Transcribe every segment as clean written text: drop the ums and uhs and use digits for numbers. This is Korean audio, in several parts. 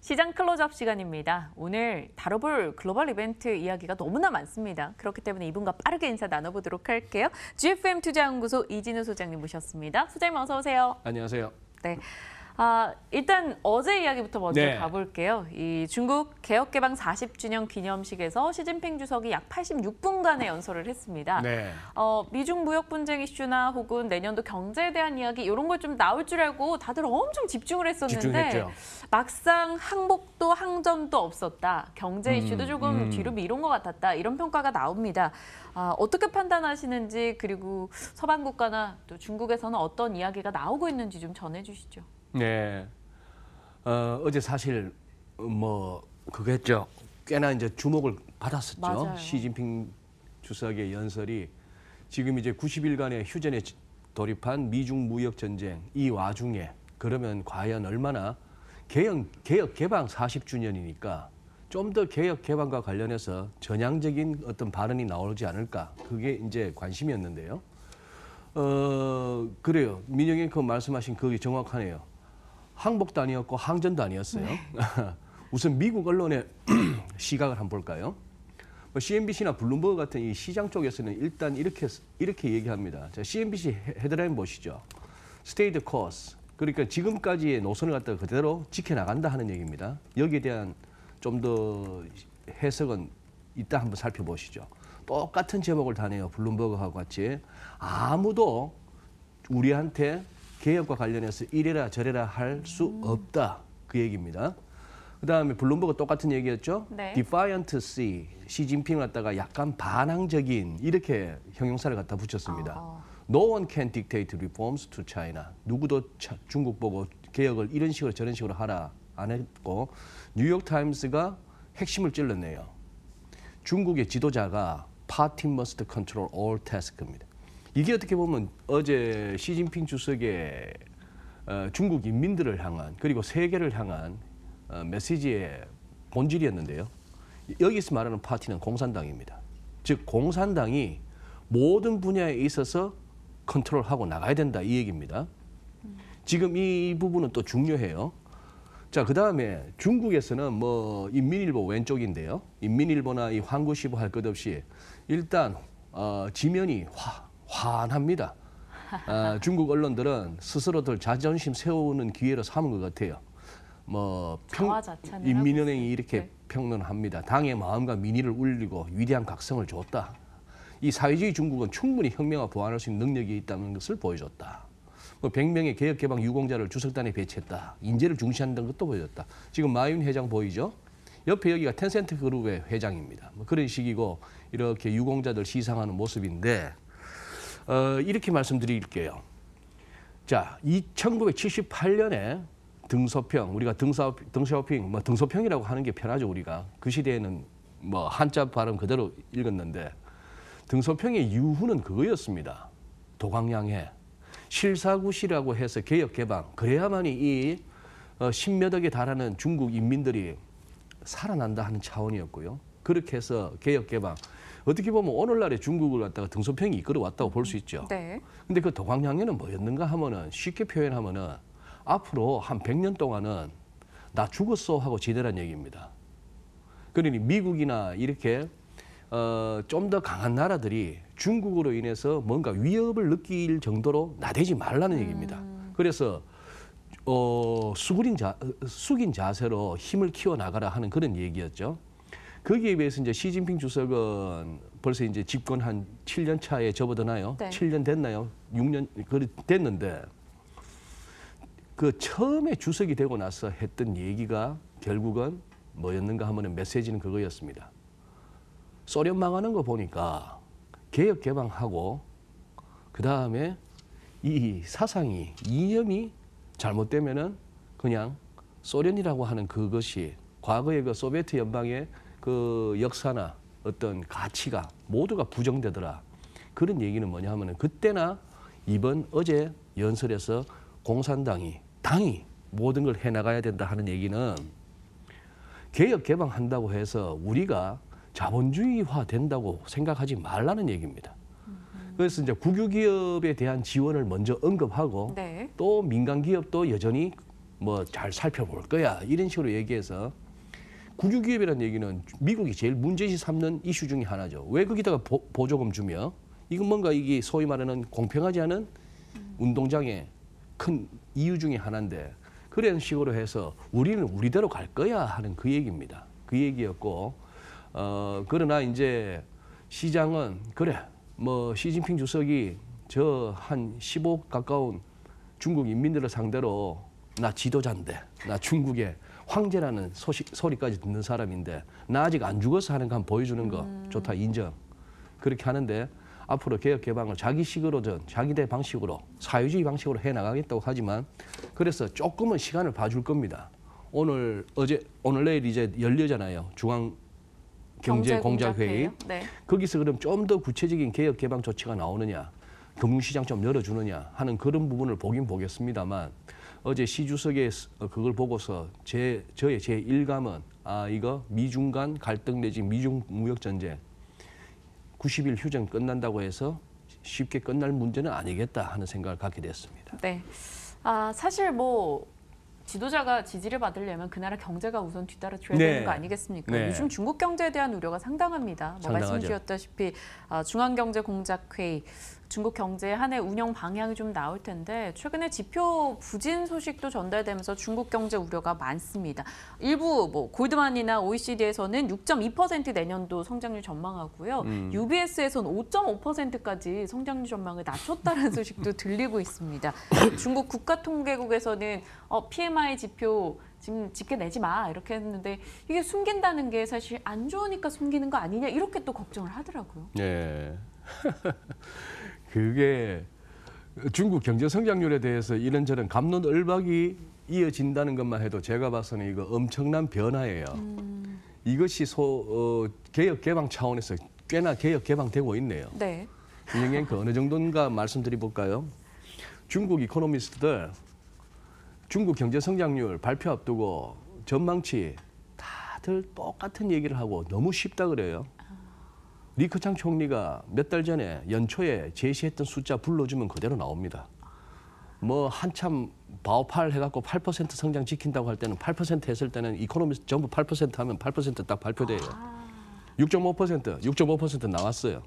시장 클로즈업 시간입니다. 오늘 다뤄볼 글로벌 이벤트 이야기가 너무나 많습니다. 그렇기 때문에 이분과 빠르게 인사 나눠보도록 할게요. GFM 투자연구소 이진우 소장님 모셨습니다. 소장님 어서 오세요. 안녕하세요. 네. 일단 어제 이야기부터 먼저 가볼게요. 이 중국 개혁개방 40주년 기념식에서 시진핑 주석이 약 86분간의 연설을 했습니다. 네. 미중 무역 분쟁 이슈나 혹은 내년도 경제에 대한 이야기 이런 걸 좀 나올 줄 알고 다들 엄청 집중을 했었는데 집중했죠. 막상 항복도 항전도 없었다. 경제 이슈도 조금 뒤로 미룬 것 같았다. 이런 평가가 나옵니다. 어떻게 판단하시는지 그리고 서방 국가나 또 중국에서는 어떤 이야기가 나오고 있는지 좀 전해주시죠. 네. 어제 사실 그거였죠. 꽤나 이제 주목을 받았었죠. 맞아요. 시진핑 주석의 연설이 지금 이제 90일간의 휴전에 돌입한 미중 무역 전쟁 이 와중에 그러면 과연 얼마나 개혁 개방 40주년이니까 좀 더 개혁 개방과 관련해서 전향적인 어떤 발언이 나오지 않을까 그게 이제 관심이었는데요. 그래요. 민영이 그 말씀하신 그게 정확하네요. 항복도 아니었고 항전도 아니었어요. 네. 우선 미국 언론의 시각을 한번 볼까요? CNBC나 블룸버그 같은 이 시장 쪽에서는 일단 이렇게 얘기합니다. 자, CNBC 헤드라인 보시죠. Stay the course. 그러니까 지금까지의 노선을 갖다가 그대로 지켜나간다 하는 얘기입니다. 여기에 대한 좀 더 해석은 이따 한번 살펴보시죠. 똑같은 제목을 다네요. 블룸버그하고 같이. 아무도 우리한테 개혁과 관련해서 이래라 저래라 할 수 없다. 그 얘기입니다. 그다음에 블룸버그 똑같은 얘기였죠. 네. Defiant Sea. 시진핑을 갖다가 약간 반항적인 이렇게 형용사를 갖다 붙였습니다. No one can dictate reforms to China. 누구도 중국 보고 개혁을 이런 식으로 저런 식으로 하라 안 했고 뉴욕타임스가 핵심을 찔렀네요. 중국의 지도자가 Party must control all task입니다. 이게 어떻게 보면 어제 시진핑 주석의 중국 인민들을 향한 그리고 세계를 향한 메시지의 본질이었는데요. 여기서 말하는 파티는 공산당입니다. 즉 공산당이 모든 분야에 있어서 컨트롤하고 나가야 된다 이 얘기입니다. 지금 이 부분은 또 중요해요. 자, 그다음에 중국에서는 인민일보 왼쪽인데요. 인민일보나 이 환구시보 할 것 없이 일단 지면이 환합니다. 중국 언론들은 스스로들 자존심 세우는 기회로 삼은 것 같아요. 인민은행이 이렇게 평론합니다. 당의 마음과 민의를 울리고 위대한 각성을 줬다. 이 사회주의 중국은 충분히 혁명과 보완할 수 있는 능력이 있다는 것을 보여줬다. 100명의 개혁개방 유공자를 주석단에 배치했다. 인재를 중시한다는 것도 보여줬다. 지금 마윤 회장 보이죠? 옆에 여기가 텐센트 그룹의 회장입니다. 그런 식이고 이렇게 유공자들 시상하는 모습인데 이렇게 말씀드릴게요. 자, 1978년에 등소평, 우리가 등쇼핑, 등소평이라고 하는 게 편하죠, 우리가. 그 시대에는 한자 발음 그대로 읽었는데 등소평의 유후는 그거였습니다. 도광양해. 실사구시라고 해서 개혁 개방 그래야만이 이 10몇 억에 달하는 중국 인민들이 살아난다 하는 차원이었고요. 그렇게 해서 개혁 개방 어떻게 보면 오늘날의 중국을 갖다가 등소평이 이끌어왔다고 볼 수 있죠. 네. 근데 그 도광양해는 뭐였는가 하면은 쉽게 표현하면은 앞으로 한 100년 동안은 나 죽었어 하고 지내란 얘기입니다. 그러니 미국이나 이렇게 좀 더 강한 나라들이 중국으로 인해서 뭔가 위협을 느낄 정도로 나대지 말라는 얘기입니다. 그래서 숙인 자세로 힘을 키워나가라 하는 그런 얘기였죠. 거기에 비해서 이제 시진핑 주석은 벌써 이제 집권 한 7년 차에 접어드나요? 네. 7년 됐나요? 6년 됐는데 그 처음에 주석이 되고 나서 했던 얘기가 결국은 뭐였는가 하면은 메시지는 그거였습니다. 소련 망하는 거 보니까 개혁 개방하고 그다음에 이 사상이 이념이 잘못되면은 그냥 소련이라고 하는 그것이 과거의 그 소비에트 연방의 그 역사나 어떤 가치가 모두가 부정되더라. 그런 얘기는 뭐냐 하면은 그때나 이번 어제 연설에서 당이 모든 걸 해나가야 된다 하는 얘기는 개혁 개방한다고 해서 우리가 자본주의화 된다고 생각하지 말라는 얘기입니다. 그래서 이제 국유기업에 대한 지원을 먼저 언급하고 네. 또 민간 기업도 여전히 뭐 잘 살펴볼 거야 이런 식으로 얘기해서 국유기업이라는 얘기는 미국이 제일 문제시 삼는 이슈 중에 하나죠. 왜 거기다가 보조금 주며 이건 뭔가 이게 소위 말하는 공평하지 않은 운동장의 큰 이유 중에 하나인데 그런 식으로 해서 우리는 우리대로 갈 거야 하는 그 얘기입니다. 그 얘기였고 그러나 이제 시장은 그래 뭐 시진핑 주석이 저 한 15 가까운 중국 인민들을 상대로 나 지도자인데 나 중국의 황제라는 소리까지 듣는 사람인데 나 아직 안 죽어서 하는 거 한번 보여주는 거 좋다 인정. 그렇게 하는데 앞으로 개혁 개방을 자기식으로 자기대 방식으로 사회주의 방식으로 해나가겠다고 하지만 그래서 조금은 시간을 봐줄 겁니다. 오늘 내일 이제 열리잖아요. 중앙경제공작회의. 네. 거기서 그럼 좀 더 구체적인 개혁 개방 조치가 나오느냐 금융시장 좀 열어주느냐 하는 그런 부분을 보긴 보겠습니다만 어제 시 주석의 그걸 보고서 저의 제1감은 이거 미중 간 갈등 내지 미중 무역 전쟁 90일 휴전 끝난다고 해서 쉽게 끝날 문제는 아니겠다 하는 생각을 갖게 됐습니다. 네. 사실 뭐 지도자가 지지를 받으려면 그 나라 경제가 우선 뒤따라줘야 네. 되는 거 아니겠습니까? 네. 요즘 중국 경제에 대한 우려가 상당합니다. 뭐 상당하죠. 말씀 주셨다시피 중앙경제공작회의 중국 경제 한 해 운영 방향이 좀 나올 텐데 최근에 지표 부진 소식도 전달되면서 중국 경제 우려가 많습니다. 일부 뭐 골드만이나 OECD에서는 6.2% 내년도 성장률 전망하고요. UBS에서는 5.5%까지 성장률 전망을 낮췄다는 소식도 들리고 있습니다. 중국 국가통계국에서는 PMI 지표 지금 짙게 내지 마 이렇게 했는데 이게 숨긴다는 게 사실 안 좋으니까 숨기는 거 아니냐 이렇게 또 걱정을 하더라고요. 네. 그게 중국 경제 성장률에 대해서 이런저런 갑론을박이 이어진다는 것만 해도 제가 봐서는 이거 엄청난 변화예요. 이것이 개혁 개방 차원에서 꽤나 개혁 개방되고 있네요. 네. 이영애 그 어느 정도인가 말씀드려 볼까요? 중국 이코노미스트들 중국 경제 성장률 발표 앞두고 전망치 다들 똑같은 얘기를 하고 너무 쉽다 그래요. 리커창 총리가 몇 달 전에 연초에 제시했던 숫자 불러주면 그대로 나옵니다. 뭐 한참 바오팔 해갖고 8% 성장 지킨다고 할 때는 8% 했을 때는 이코노미스트 전부 8% 하면 8% 딱 발표돼요. 6.5% 나왔어요.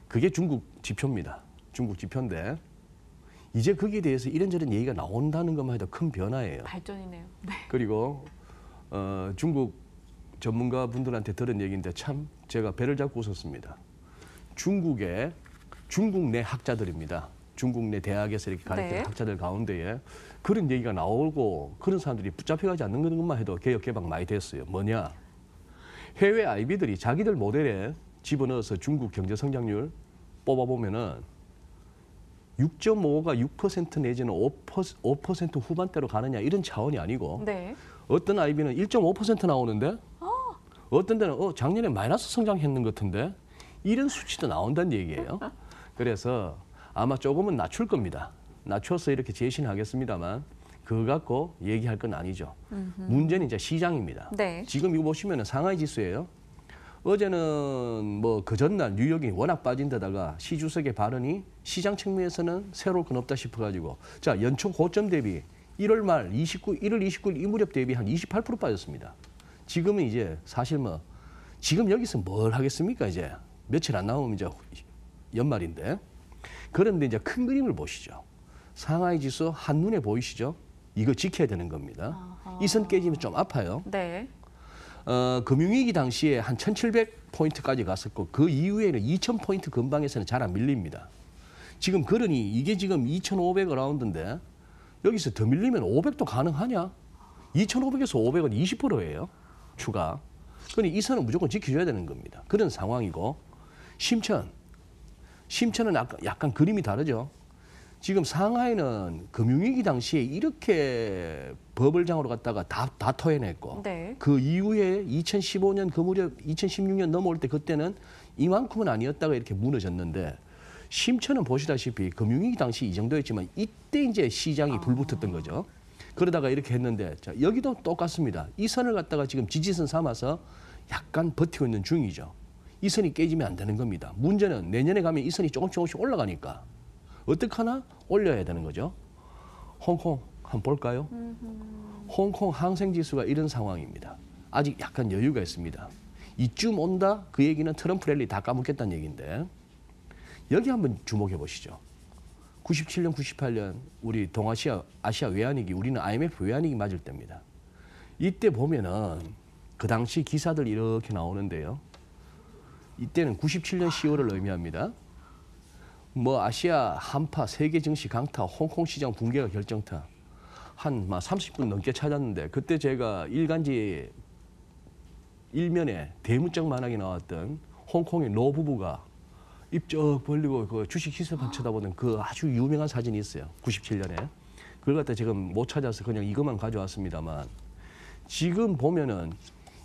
그게 중국 지표입니다. 중국 지표인데 이제 거기에 대해서 이런저런 얘기가 나온다는 것만 해도 큰 변화예요. 발전이네요. 네. 그리고 중국 전문가분들한테 들은 얘기인데 참 제가 배를 잡고 웃었습니다. 중국 내 학자들입니다. 중국 내 대학에서 이렇게 가르치는 네. 학자들 가운데에 그런 얘기가 나오고 그런 사람들이 붙잡혀가지 않는 것만 해도 개혁 개방 많이 됐어요. 뭐냐? 해외 IB들이 자기들 모델에 집어넣어서 중국 경제 성장률 뽑아보면은 6.5가 6% 내지는 5% 후반대로 가느냐 이런 차원이 아니고 네. 어떤 IB는 1.5% 나오는데 어떤 데는 작년에 마이너스 성장했는 것 같은데 이런 수치도 나온다는 얘기예요. 그래서 아마 조금은 낮출 겁니다. 낮춰서 이렇게 제시는 하겠습니다만 그거 갖고 얘기할 건 아니죠. 문제는 이제 시장입니다. 네. 지금 이거 보시면 상하이 지수예요. 어제는 뭐 그 전날 뉴욕이 워낙 빠진 데다가 시 주석의 발언이 시장 측면에서는 새로울 건 없다 싶어가지고 자 연초 고점 대비 1월 말 1월 29일 이 무렵 대비 한 28% 빠졌습니다. 지금은 이제 사실 뭐 지금 여기서 뭘 하겠습니까 이제 며칠 안 남으면 이제 연말인데 그런데 이제 큰 그림을 보시죠. 상하이 지수 한눈에 보이시죠? 이거 지켜야 되는 겁니다. 이 선 깨지면 좀 아파요. 네. 금융위기 당시에 한 1,700포인트까지 갔었고 그 이후에는 2,000포인트 근방에서는 잘 안 밀립니다. 지금 그러니 이게 지금 2,500 어라운드인데 여기서 더 밀리면 500도 가능하냐? 2,500에서 500은 20%예요. 추가. 그러니 이 선은 무조건 지켜줘야 되는 겁니다. 그런 상황이고 심천은 약간 그림이 다르죠. 지금 상하이는 금융위기 당시에 이렇게 버블장으로 갔다가 다 토해냈고 네. 그 이후에 2015년 그 무렵 2016년 넘어올 때 그때는 이만큼은 아니었다가 이렇게 무너졌는데 심천은 보시다시피 금융위기 당시 이 정도였지만 이때 이제 시장이 불붙었던 거죠. 그러다가 이렇게 했는데 자, 여기도 똑같습니다. 이 선을 갖다가 지금 지지선 삼아서 약간 버티고 있는 중이죠. 이 선이 깨지면 안 되는 겁니다. 문제는 내년에 가면 이 선이 조금씩 올라가니까 어떡하나 올려야 되는 거죠. 홍콩 한번 볼까요? 홍콩 항생지수가 이런 상황입니다. 아직 약간 여유가 있습니다. 이쯤 온다? 그 얘기는 트럼프 랠리 다 까먹겠다는 얘기인데 여기 한번 주목해 보시죠. 97년, 98년 우리 아시아 외환위기, 우리는 IMF 외환위기 맞을 때입니다. 이때 보면은 그 당시 기사들 이렇게 나오는데요. 이때는 97년 10월을 의미합니다. 뭐 아시아 한파, 세계 증시 강타, 홍콩 시장 붕괴가 결정타 한 30분 넘게 찾았는데 그때 제가 일간지 일면에 대문짝만하게 나왔던 홍콩의 노 부부가 입 쩍 벌리고 그 주식 시세만 쳐다보는 그 아주 유명한 사진이 있어요. 97년에. 그걸 갖다 지금 못 찾아서 그냥 이것만 가져왔습니다만 지금 보면은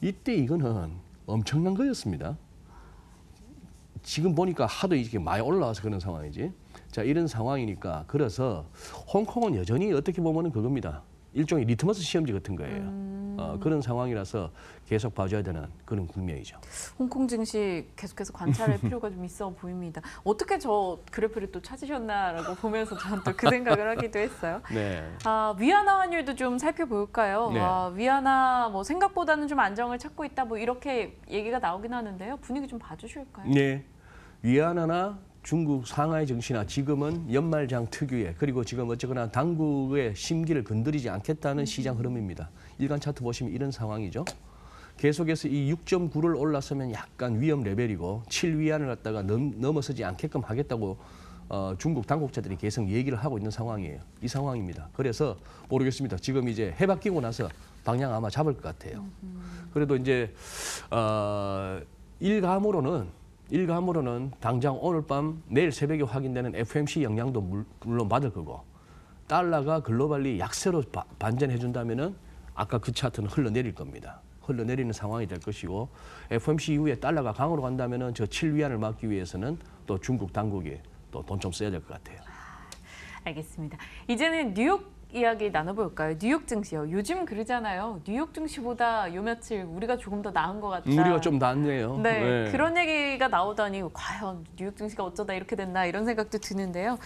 이때 이거는 엄청난 거였습니다. 지금 보니까 하도 이렇게 많이 올라와서 그런 상황이지. 자, 이런 상황이니까 그래서 홍콩은 여전히 어떻게 보면은 그겁니다. 일종의 리트머스 시험지 같은 거예요. 그런 상황이라서 계속 봐줘야 되는 그런 국면이죠. 홍콩 증시 계속해서 관찰할 필요가 좀 있어 보입니다. 어떻게 저 그래프를 또 찾으셨나라고 보면서 저는 또 그 생각을 하기도 했어요. 네. 위안화 환율도 좀 살펴볼까요? 네. 위안화 뭐 생각보다는 좀 안정을 찾고 있다 뭐 이렇게 얘기가 나오긴 하는데요. 분위기 좀 봐주실까요? 네. 위안화나 중국 상하이 증시나 지금은 연말장 특유의 그리고 지금 어쨌거나 당국의 심기를 건드리지 않겠다는 시장 흐름입니다. 일간 차트 보시면 이런 상황이죠. 계속해서 이 6.9를 올라서면 약간 위험 레벨이고 7위안을 갖다가 넘어서지 않게끔 하겠다고 중국 당국자들이 계속 얘기를 하고 있는 상황이에요. 이 상황입니다. 그래서 모르겠습니다. 지금 이제 해박 끼고 나서 방향 아마 잡을 것 같아요. 그래도 이제 일감으로는 당장 오늘 밤 내일 새벽에 확인되는 FOMC 영향도 물론 받을 거고 달러가 글로벌리 약세로 반전해 준다면은 아까 그 차트는 흘러내릴 겁니다. 흘러내리는 상황이 될 것이고 FOMC 이후에 달러가 강으로 간다면은 저 7위안을 막기 위해서는 또 중국 당국이 또 돈 좀 써야 될 것 같아요. 알겠습니다. 이제는 뉴욕 이야기 나눠볼까요? 뉴욕 증시요. 요즘 그러잖아요. 뉴욕 증시보다 요 며칠 우리가 조금 더 나은 것 같다. 우리가 좀 낫네요. 네, 네. 그런 얘기가 나오더니 과연 뉴욕 증시가 어쩌다 이렇게 됐나 이런 생각도 드는데요.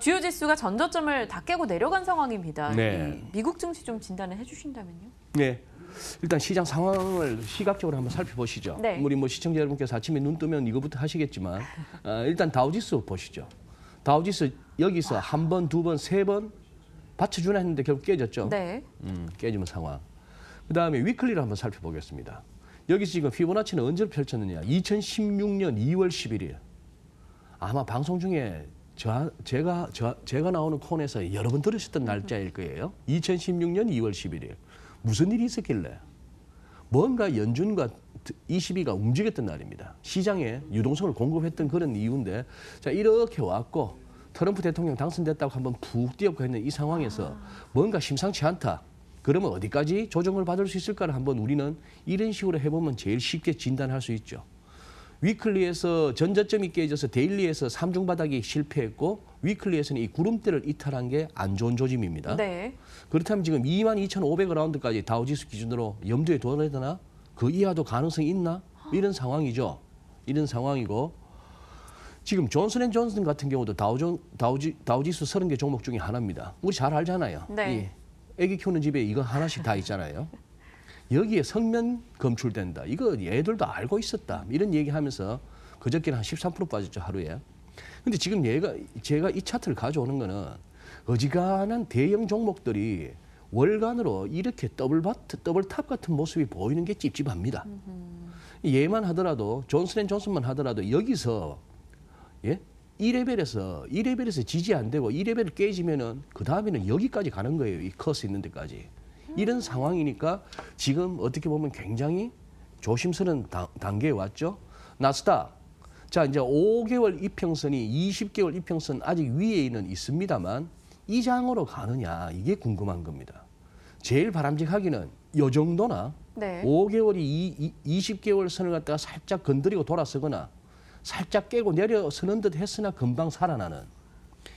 주요 지수가 전저점을 다 깨고 내려간 상황입니다. 네. 미국 증시 좀 진단을 해주신다면요? 네. 일단 시장 상황을 시각적으로 한번 살펴보시죠. 네. 우리 뭐 시청자 여러분께서 아침에 눈 뜨면 이거부터 하시겠지만 일단 다우지수 보시죠. 다우지수 여기서 한 번, 두 번, 세 번 받쳐주나 했는데 결국 깨졌죠. 네. 깨지는 상황. 그다음에 위클리를 한번 살펴보겠습니다. 여기서 지금 피보나치는 언제 펼쳤느냐. 2016년 2월 11일. 아마 방송 중에 제가 나오는 콘에서 여러 번 들으셨던 날짜일 거예요. 2016년 2월 11일. 무슨 일이 있었길래? 뭔가 연준과 ECB가 움직였던 날입니다. 시장에 유동성을 공급했던 그런 이유인데 자 이렇게 왔고 트럼프 대통령 당선됐다고 한번 푹 뛰었고 했는 이 상황에서 뭔가 심상치 않다. 그러면 어디까지 조정을 받을 수 있을까를 한번 우리는 이런 식으로 해보면 제일 쉽게 진단할 수 있죠. 위클리에서 전저점이 깨져서 데일리에서 3중 바닥이 실패했고 위클리에서는 이 구름대를 이탈한 게 안 좋은 조짐입니다. 네. 그렇다면 지금 22,500라운드까지 다우지수 기준으로 염두에 둬야 되나? 그 이하도 가능성이 있나? 이런 상황이죠. 이런 상황이고 지금 존슨앤존슨 같은 경우도 다우지수 30개 종목 중에 하나입니다. 우리 잘 알잖아요. 네. 애기 키우는 집에 이거 하나씩 다 있잖아요. 여기에 성면 검출된다. 이거 얘들도 알고 있었다. 이런 얘기하면서 그저께는 한 13% 빠졌죠, 하루에. 근데 지금 제가 이 차트를 가져오는 거는 어지간한 대형 종목들이 월간으로 이렇게 더블탑 같은 모습이 보이는 게 찝찝합니다. 얘만 하더라도 존슨앤존슨만 하더라도 여기서 2레벨에서 지지 안 되고 2레벨을 깨지면은 그 다음에는 여기까지 가는 거예요. 이 커스 있는 데까지. 이런 상황이니까 지금 어떻게 보면 굉장히 조심스러운 단계에 왔죠. 나스닥. 자, 이제 5개월 이평선이 20개월 이평선 아직 위에는 있습니다만 이 장으로 가느냐 이게 궁금한 겁니다. 제일 바람직하기는 요 정도나 네. 5개월이 20개월 선을 갖다가 살짝 건드리고 돌아서거나 살짝 깨고 내려서는 듯 했으나 금방 살아나는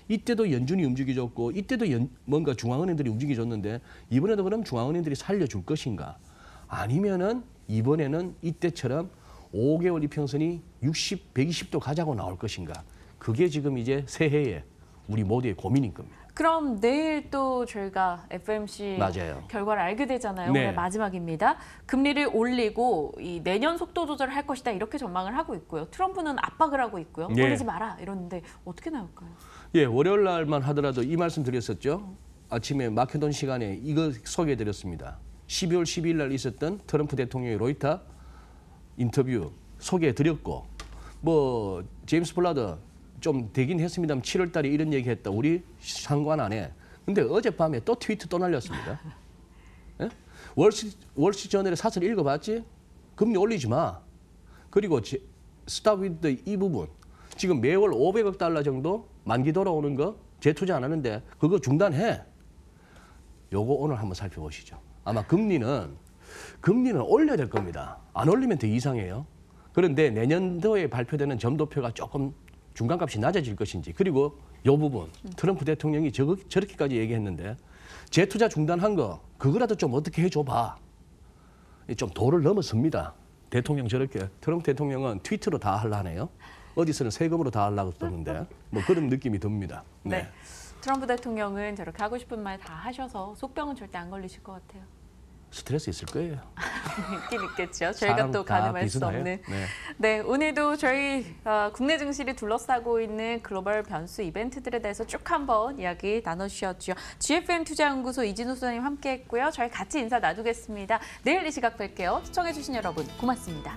이때도 연준이 움직여줬고 이때도 뭔가 중앙은행들이 움직여줬는데 이번에도 그럼 중앙은행들이 살려줄 것인가 아니면은 이번에는 이때처럼 5개월 이평선이 120도 가자고 나올 것인가 그게 지금 이제 새해에 우리 모두의 고민인 겁니다. 그럼 내일 또 저희가 FOMC 맞아요. 결과를 알게 되잖아요. 네. 오늘 마지막입니다. 금리를 올리고 이 내년 속도 조절을 할 것이다 이렇게 전망을 하고 있고요. 트럼프는 압박을 하고 있고요. 네. 올리지 마라 이러는데 어떻게 나올까요? 예, 월요일 날만 하더라도 이 말씀 드렸었죠. 아침에 마케돈 시간에 이거 소개해드렸습니다. 12월 12일 날 있었던 트럼프 대통령의 로이터 인터뷰 소개해드렸고 뭐 제임스 블라더 좀 되긴 했습니다만 7월 달에 이런 얘기했다. 우리 상관 안 해. 근데 어젯밤에 또 트위트 또 날렸습니다. 예? 월스트리트저널의 사설 읽어봤지? 금리 올리지 마. 그리고 스탑 위드 이 부분. 지금 매월 500억 달러 정도 만기 돌아오는 거 재투자 안 하는데 그거 중단해. 요거 오늘 한번 살펴보시죠. 아마 금리는 올려야 될 겁니다. 안 올리면 더 이상해요. 그런데 내년도에 발표되는 점도표가 조금 중간값이 낮아질 것인지 그리고 요 부분 트럼프 대통령이 저렇게까지 얘기했는데 재투자 중단한 거 그거라도 좀 어떻게 해줘봐. 좀 도를 넘어섭니다. 대통령 저렇게 트럼프 대통령은 트위터로 다 하려네요. 어디서는 세금으로 다 하려고 썼는데 뭐 그런 느낌이 듭니다. 네. 트럼프 대통령은 저렇게 하고 싶은 말 다 하셔서 속병은 절대 안 걸리실 것 같아요. 스트레스 있을 거예요. 있긴 있겠죠. 저희가 사람 또 다 가늠할 수 비슷해요. 없는. 네. 네, 오늘도 저희 국내 증시를 둘러싸고 있는 글로벌 변수 이벤트들에 대해서 쭉 한번 이야기 나눠주셨죠. GFM 투자연구소 이진우 소장님 함께했고요. 저희 같이 인사 나누겠습니다. 내일 이 시각 뵐게요. 시청해주신 여러분 고맙습니다.